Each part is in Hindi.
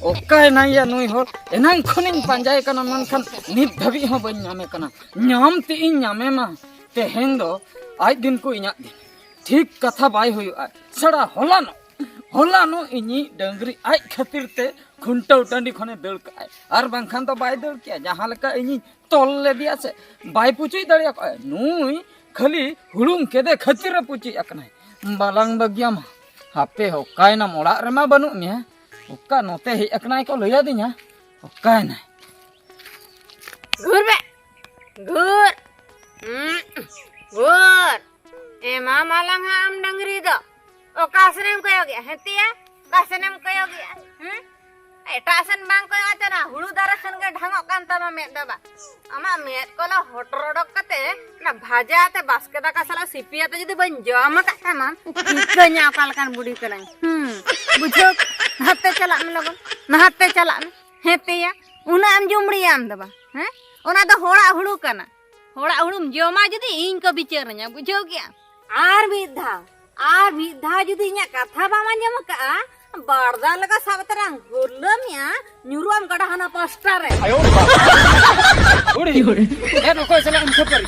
Okai na ya nui hor enang khoning panjai kana mankan nit dhabi ho bain nyame kana nyam ti in nyame ma teheng do ai din ko inya ठीक कथा बाय हुई सड़ा होलानो इनी डंगरी आई खातिर ते खुंटो टंडी खने दल का और बांखान तो बाय दल किया जहां लका इनी तोल ले दिया से बाय पुचुई दड़िया का नुई खाली हुड़ुम केदे खातिर पुचुई अकना बालांग बगियाम हापे हो काय ना मोड़ा रमा बनु मिया ओका नोते हे अकना को लया दिया ओका ना गुर बे गुर गुर एमा मालांग आम डंगरी दो ओ कासनेम कयो गया हेतिया कासनेम कयो गया एटासन बांग कयो आतना हुड़ू दारसन के ढंगो कान तमा में दबा अमा मेट कोला होटरोडक कते ना भाजा ते बास्केटा का साला सिपिया ते जदी बन जम का मा इकन्या कालकान बुडी कनाई बुझो नहाते चला में लगन नहाते चला में हेतिया उना आम जुमड़ी आम दबा हैं ओना तो होड़ा हुड़ू कना होड़ा हुड़ुम जमा जदी इन को बिचारnya बुझो गया आर विधा जुदी इnya कथा बामा जम का बारदा लगा साबतरang गुलम या nyuruam kadahana poster रे आयो उड़ी ए नको चला हम खबर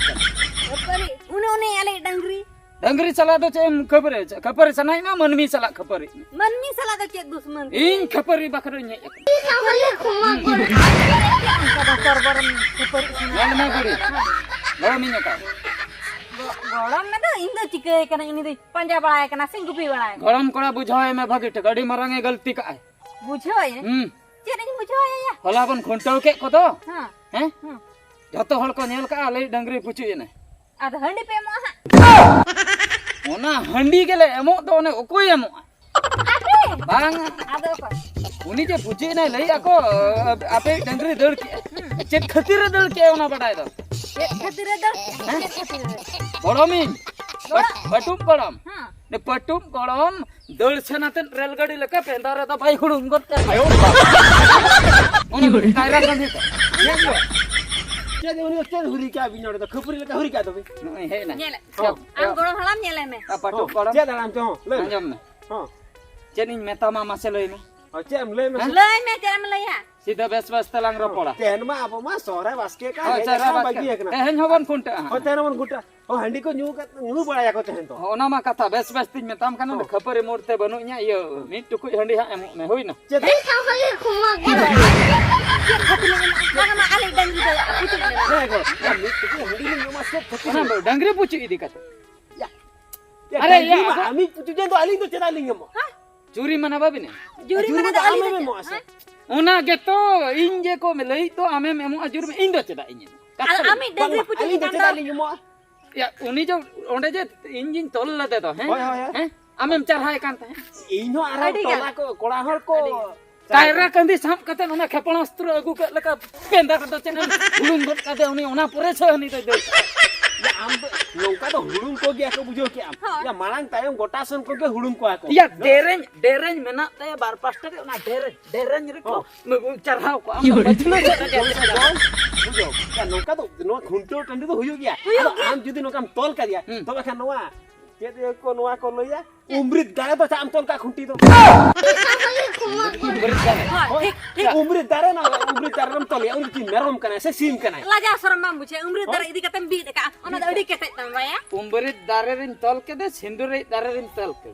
उने आले डंगरी चला दो चे खबर सनाई ना मनमी चला खबर मनमी सला द के दुश्मन इन खबर बखर nya yang na guri गरम nya का गरम में तो इन दो चिके कना इन दो पंजा बड़ाए कना सिंह गुपी बड़ाए गरम कोड़ा बुझाए में भगट गड़ी मारांगे गलती का है बुझो है चेने बुझो है या होला बन खुंटो के को तो हां हैं जतो हल को नेल का ले डंगरी पुचु ने आध हंडी पे मो ओना हंडी के ले एमो तो ने ओकोय एमो बांग आदो को उनी जे पुचु ने लई आको आपे डंगरी दड़ के चेक खतिर दड़ के ओना बडाय दो खतिर दड़ बड़मी पटुम बड़म हां ने पटुम बड़म दड़ छनाते रेलगाड़ी लका पेंदा रे तो भाई हुडुम गत आयो ओनी कायरा कंदी क्या उनी के हुरी क्या बिनोड़ तो खपुरी लका हुरी क्या तो नहीं है ना नेले आम गोड़म हलाम नेले में पटुम बड़म क्या दाम तो ले अंजम ने हां चेनिन मेता मामा से लई में अच्छा हम ले में चरम लया सीधा बेस बेस तलांग रो पड़ा तेन मा आप मा सोरे बास्के का अच्छा बाकी है ना हेन होबन कुंटा ओ तेन मन गुटा ओ हंडी को न्यू बड़ा को तेन तो ओना मा कथा बेस बेस तिन मेताम काना खबर मोरते बनु nya iyo ni टुकुई हंडी हा एमो में होइना चेत मा आले डंगी दो हंडी में मा सब ओना डंगरी पुचु इदी कत अरे ये आमी तुझे तो आली तो चला लेंगे मो चूरी मना बाबिने जूरी में तो आमे में मो से ओना गेतो इन जे को में लई तो आमे में एमो अजुर में इन दो चदा इन आमी डंगी पुचु आली तो चला लेंगे मो या उनी जो ओंडे जे इंजिन तोल लते तो हैं हैं आमे में चढ़ाए कांता है इनो आरा टोला को कोड़ा हर को कायरा कंदी साम कते ओना खेपणास्त्र अगु के लका पेंदा कते चेन हुलुम गट कते उनी ओना पुरे छहनी तो दे या आम नौका तो हुड़ुम को गया को बुझो क्या या मालांग तायम गोटासन को के हुड़ुम को आको या डेरेंज मेना ते बार पास्टर के ओना डेरेंज रे को चढ़ाव को आम बचलो से बुझो या नौका तो नो खुंटो टंडी तो हुयो गया आम जुदी नौका हम तोल कर दिया तो बखा नोआ के को नोआ को लइया उमृत दारे तो आम तोल का खुंटी तो उमृत दारे ना उमृत दारे हम तोल या उन की मेरम कना से सीम कना लाजा शरम बुझे उमृत दारे इदी कतम बी का ओना अडी केटे तमया उमृत दारे रिन तोल के दे सिंदूर दारे रिन तोल के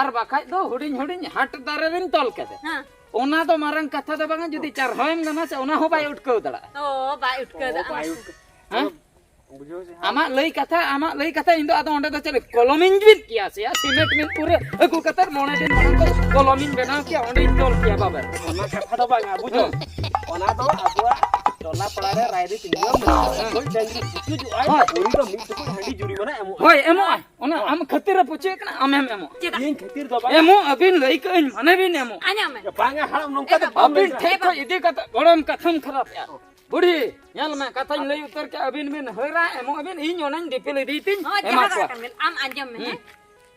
आर बाखाय दो हुडिन हाट दारे रिन तोल के दे हां ओना तो मारंग कथा दे बांगा जदी चार होयम गना से ओना हो बाय उठको दड़ा ओ बाय उठको दा हां बुझो से आमा लई कथा इन दो आदो ओंडे दो चले कॉलोमिंग बिन किया से या सीमेंट में पूरे अगु कतर मोने दिन मानन कॉलोमिंग बना के ओंडे इंस्टॉल किया बाबा ओना कथा दो बांगा बुझो ओना तो आबुआ टोला पड़ा रे रायदी तिंगो कोई डंगी पुचु जो आय ओरी तो मी तो हंडी जुरी मना एमो होय एमो ओना आम खतिर पुचे कना आम एमो इन खतिर दो एमो अबिन लई कइन माने बिन एमो आ냐 में बांगा हड़म नौका तो अबिन ठेक को इदी कथा गरम कथम खराब या बुढ़ी याल में कथा लई उतर के अबिन में हरा एमो अबिन इन ओनन दिपिल दी तिन एमा को आम आंजम में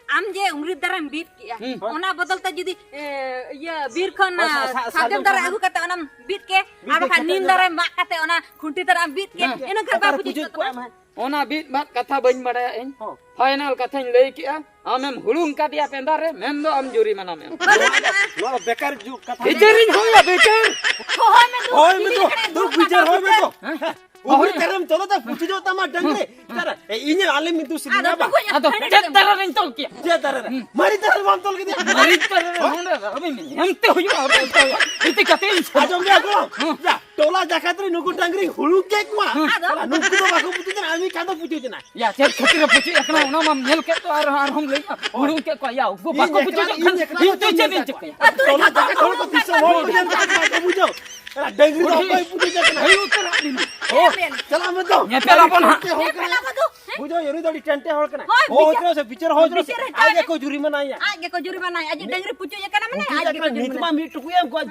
आम जे उमृत दारे बीत किया ओना बदलता जदी ये बीर खन साजम दारे आगु कते ओना बीत के आ बखा नीम दारे मा कते ओना खुंटी दारे बीत के एना कर बाबू जी ओना बीत बात कथा बइन बड़ाया इन हाँ। फाइनल कथा लई किया आमेम हुलुंग का दिया पेंदा रे मेम दो आम जुरी मना मेम नोआ बेकार जो कथा बेचारिन होया बेचार होय में तो तू विचार होय में तो उबरी करम चलो तो पूछ जो तमा डंगरे तारा इने आले में तू सिना बा अदो तेरा रिन तो किया जे तारा मारी तारा वाम तोल के दिया मरी तेरे होने अबे हम ते होयो अबे इति कते आज हम गया जा टोला जाखात्री नुकु डंगरी हुलु के कुआ नुकु तो बाको पूछ ना आमी कादो पूछ ना या तेर खतिर पूछी एकना उना मम नेल के तो आर हम ले हुलुं के को या वो बाको पूछो इन तो चेन चके टोला जाखात्री को पीछे हो के पूछो डंगरी तो कोई पूछ ना हई उतर दिन ओ चला मत दो ये पेला बन बुझो यरी दड़ी टंटे होल कना हो होतरो से पिक्चर हो जो आगे को जुरी में नहीं आगे को जुरी बनाई आज डंगरी पूछो ये कना मने आज आगे नीतमा मी टुकुया को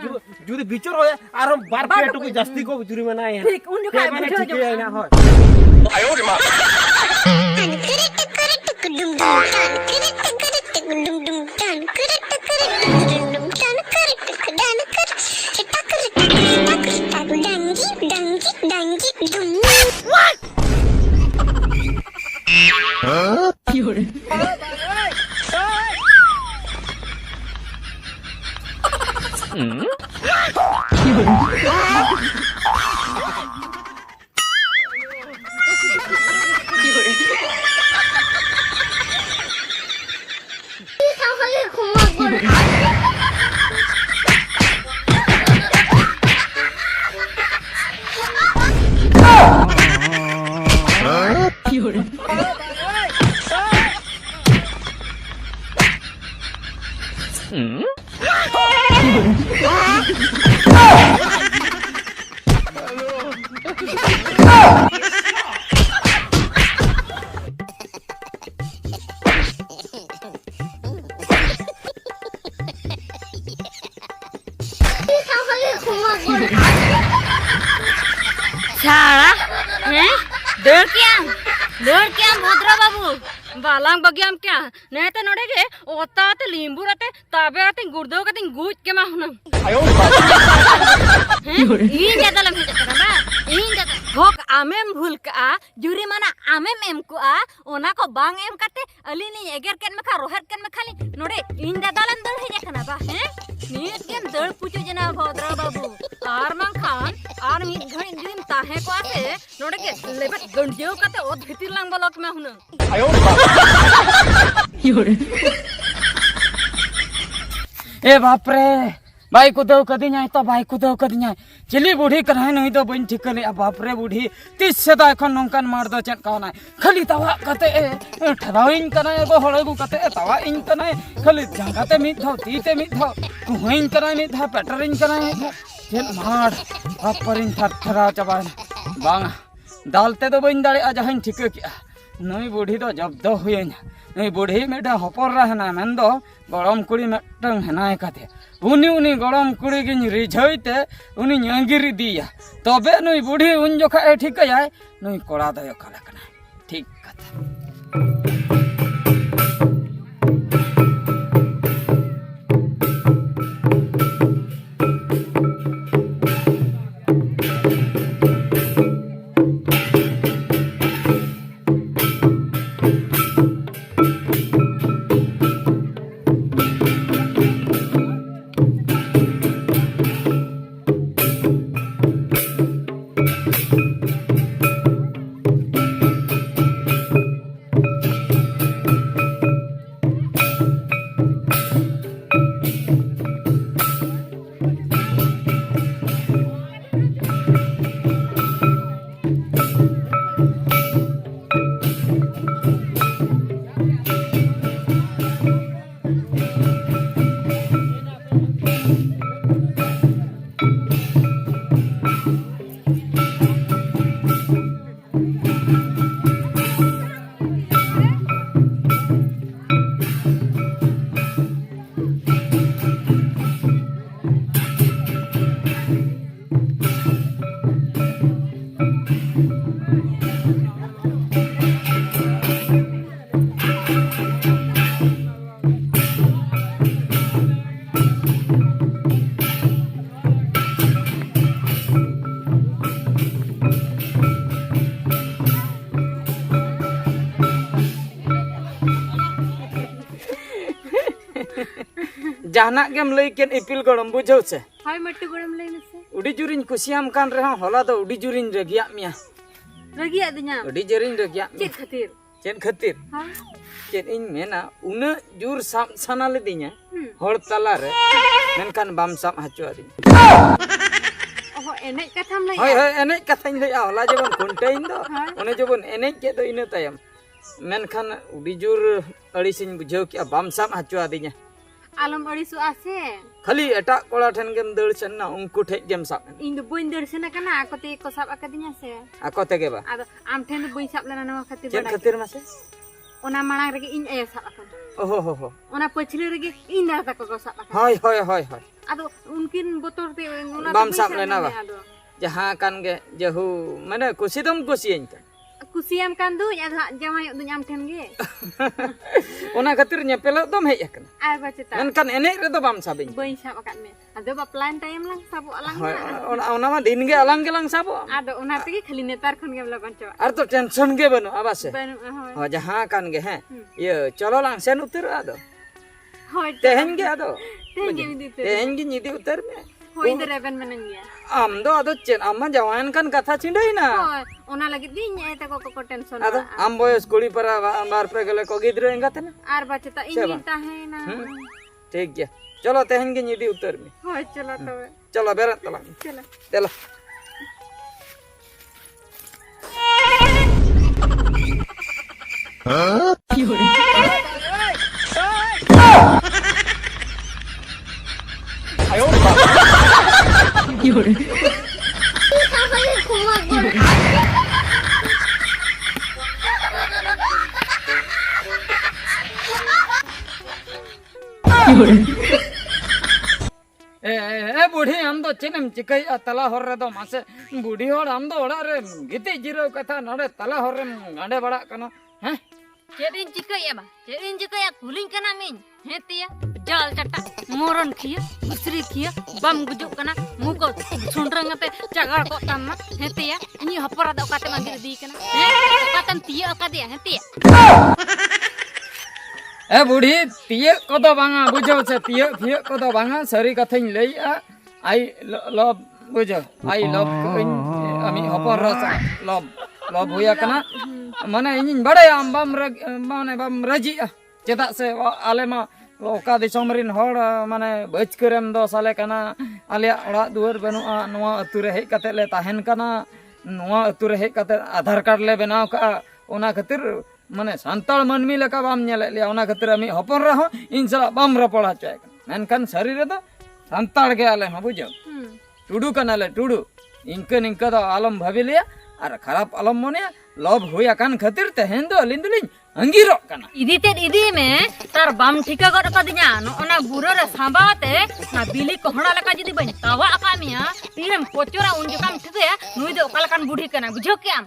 जुरी बिचर हो आर हम बार पेट को जस्ती को जुरी में नहीं है ठीक उन जो काय पूछो जो ना हो आयो रे मां छाड़ा हैं डर क्या भद्रा बाबू बालांग बगियाम क्या नहीं तो नोड़े के ओता ते लींबू रहते ताबे आते गुर्दो का तिंग गूज के माहुना आयो इन ज्यादा लम्हे चक्कर ना इन ज्यादा भोक आमेम भूल का जुरी माना आमेम एम को आ ओना को बांग एम करते अली नहीं एगर केन में खा रोहर केन में खाली नोड़े इन ज्यादा लन दड़ है जखना बा हैं नीट केम दड़ पूछो जना भद्रा बाबू आर मां खान आर मीत घणी दिन ताहे को आते नोड़े के लेबट गंडियो काते ओ भितिर लांग बलक में हुना आयो ए बाप रे भाई को दो कदिया तो भाई को दो कदिया चिली बूढ़ी कनाय नहीं तो बन ठिकले बाप रे बूढ़ी तीस सेदा एखन नोंकान मार दो चेन काना खाली तवा कते ठराविन कनाय गो हड़गु कते तवा इन कनाय खाली जांगाते मिट धाव तीते मिट धाव कुहइन कनाय मिट धाव पेटरिन कनाय चेन मार बाप परिन थरथरा चबा बांग दालते तो बन दाड़े जहां ठिक किया नई बूढ़ी तो जब्द हुएन नई बूढ़ी मेटा हपर रहना मेन दो गरम कुड़ी मेटंग हेनाय काते उनी गरम कुड़ी गिन रिझाइते उनी अंगिरी दिया तबे नई बूढ़ी उन जोखा ठीक है नई कोड़ा दो काला कना ठीक कथा jahnak gem lay ken ipil gorom bujau se. Hai mati goram lay mese. Udi jurin kusiam kan reha hola do udi jurin regiak mia. Lagi adanya. Udi jurin regiak mia. Cik khatir. Cen khatir. Ha? Cen ing mena una jur sam sana ledinya. Hor talare. Menkan bam sam hacu adinya. Oh enek katham lay. Hoi hoi enek katanya lay hola jebon kontain do. One jebon enek ke do ina tayam. Menkan udi jur alisin bujau ki bam sam hacu adinya. Alam arisu ase. Khali etak kola than gem dal chenna unku thek gem sap. Ing do boin darsana kana ako te ko sab akadinya se. Ako tege ba. Ado am then do boin sab lana nawa khatir Cen bala. khatir mase. Ona manang rege ing aya sab akad. Oh ho ho. Ona pachli rege ing dar tak ko sab akad. Hoi hoi hoi hoi. Ado unkin botor te ona Bam sab lena ba. Jaha kan ge jahu mana kusi dom kusi enka. Kusiam kan du ya jamai du nyam then ge. Ona khatir nyepelok dom hej akana. Ai bacita. Menkan enek re do bam sabing. Boin sab akad me. Ado ba plan time lang sabu alang. Hoi ona ma din ge alang ge lang sabo. Ado ona tegi khali netar khon ge lagon coba. Ar to tension ge banu abase. Banu hoi. Ho jaha kan ge he. Ye cholo lang sen utar ado. Hoi. Tehen ge ado. Tehen ge vidite. Tehen ge nyidi utar me. Hoi deraban menangnya. Am do ado chen amma jawan kan katha chindai na. Hoi. Ona lagi dinya eta ko tension. Ado am boyos kuli para bar pe gele ko gidre engat na. Ar bacita ini tahena. ठीक है चलो तहन के निधि उतर में Hoi chalo tobe. चलो बेरत तला Chalo. चलो बूढ़ी हम तो चेनम चिकई तला हर रे दो मासे बूढ़ी और हम तो ओड़ा रे गिते जिरो कथा नडे तला हर रे गांडे बड़ा कना हैं Cedin cikaya ba? Cedin cikaya kuling kana min. Hetia jal cata moron kia, busri kia, bam gujuk kana muko sondrang ate cagar kok tamma. Hetia ini hapar ada okate manggil di kana. Okatan tia okate hetia. ए बूढ़ी तिये कदो बांगा बुझो से तिये फिये कदो बांगा सरी कथन लई आई लब बुझो आई लब इन अमी हपर रस लब लब होया कना माने इन बड़े आम बम माने बम रजी चेदा से आले मा ओका दिसम रिन हर माने बच करम दो साले कना आले ओड़ा दुआर बनुआ नवा अतु रे हेज कते ले ताहेन कना नवा अतु रे हेज कते आधार कार्ड ले बनाव का ओना खातिर माने सांताल मनमी लेका बाम नेले लिया ओना खातिर आमी हपन रहो इन सला बाम रपड़ा चाय मेनखान शरीर दो सांताल के आले मा बुझो टुडू कनाले टुडू इनके निंका दो आलम भाबी लिया और खराब आलम मने लोभ होया कान खातिर तहेन दो लिंदलिन अंगीरो कना Idi me tar bam thika gor kadinya no ona buro re sambate na bili kohona leka jodi ban tawa akamia tirem pocora unjukam thike ya nui de okalakan budi kana bujho kiam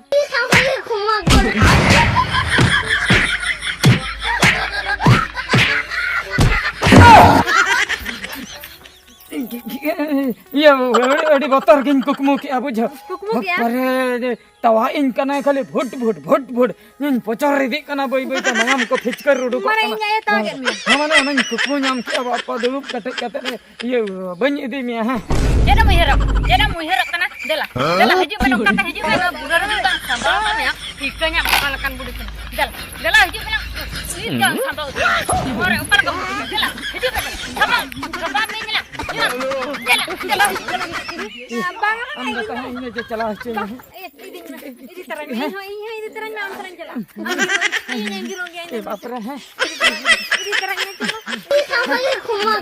ये अड़ी बतर किन कुकमु के बुझो Kukmu kia? अरे तवा इन कना खाली भुट भुट भुट भुट इन पचर रे कना बई बई त मंगाम को फिच कर रुडु Mana inya ya target me हमने नन कुकमु नाम के बापा दुप कटे कटे ये बन इदी मिया हां Jeda muherap kana dela hiji mana kata hiji mana buro re bang sambal ya ikanya okalakan budi kana dela hiji mana ini kan sambal ore upar kamu dela hiji mana sama me nyala dela bang हम कहा इने जे चला छे ini terangnya ini terangnya am terang jela ini giro ge ए बाप रे है ini terangnya cuma